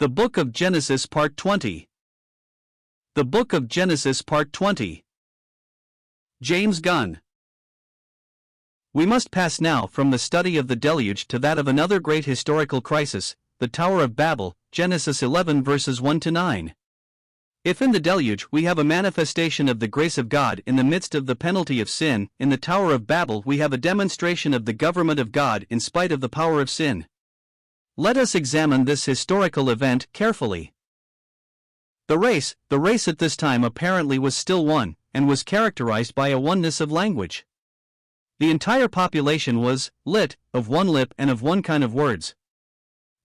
The Book of Genesis Part 20. The Book of Genesis Part 20. James Gunn. We must pass now from the study of the deluge to that of another great historical crisis, the Tower of Babel, Genesis 11 verses 1 to 9. If in the deluge we have a manifestation of the grace of God in the midst of the penalty of sin, in the Tower of Babel we have a demonstration of the government of God in spite of the power of sin. Let us examine this historical event carefully. The race at this time apparently was still one, and was characterized by a oneness of language. The entire population was lit, of one lip and of one kind of words.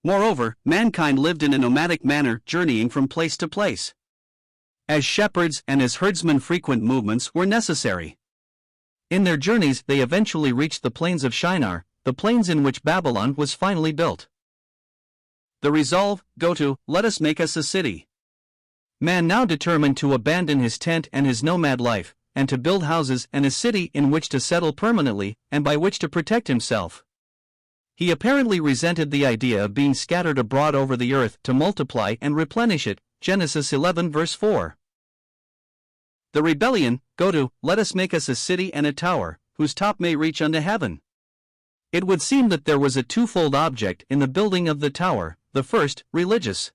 Moreover, mankind lived in a nomadic manner, journeying from place to place. As shepherds and as herdsmen, frequent movements were necessary. In their journeys they eventually reached the plains of Shinar, the plains in which Babylon was finally built. The resolve, go to, let us make us a city. Man now determined to abandon his tent and his nomad life, and to build houses and a city in which to settle permanently, and by which to protect himself. He apparently resented the idea of being scattered abroad over the earth to multiply and replenish it, Genesis 11 verse 4. The rebellion, go to, let us make us a city and a tower, whose top may reach unto heaven. It would seem that there was a twofold object in the building of the tower, the first, religious.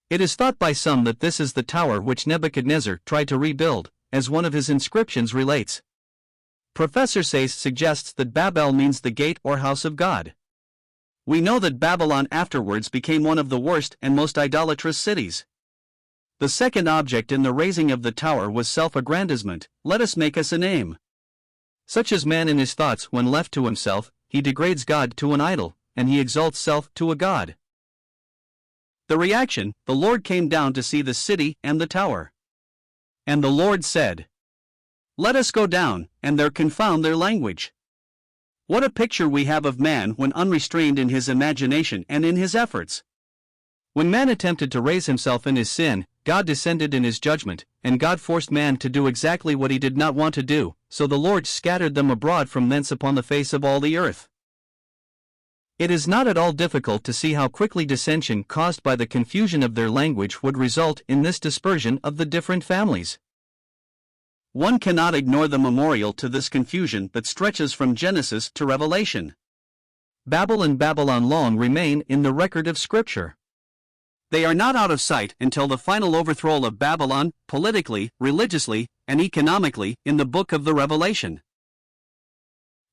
It is thought by some that this is the tower which Nebuchadnezzar tried to rebuild, as one of his inscriptions relates. Professor Sayce suggests that Babel means the gate or house of God. We know that Babylon afterwards became one of the worst and most idolatrous cities. The second object in the raising of the tower was self-aggrandizement, let us make us a name. Such is man in his thoughts when left to himself, he degrades God to an idol, and he exalts self to a god. The reaction, the Lord came down to see the city and the tower. And the Lord said, let us go down, and there confound their language. What a picture we have of man when unrestrained in his imagination and in his efforts. When man attempted to raise himself in his sin, God descended in his judgment, and God forced man to do exactly what he did not want to do, so the Lord scattered them abroad from thence upon the face of all the earth. It is not at all difficult to see how quickly dissension caused by the confusion of their language would result in this dispersion of the different families. One cannot ignore the memorial to this confusion that stretches from Genesis to Revelation. Babel and Babylon long remain in the record of Scripture. They are not out of sight until the final overthrow of Babylon, politically, religiously, and economically, in the book of the Revelation.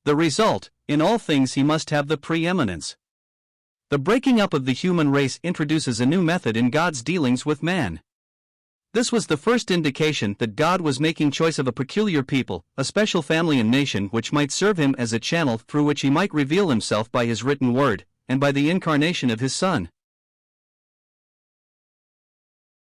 The result, in all things he must have the preeminence. The breaking up of the human race introduces a new method in God's dealings with man. This was the first indication that God was making choice of a peculiar people, a special family and nation which might serve him as a channel through which he might reveal himself by his written word, and by the incarnation of his Son.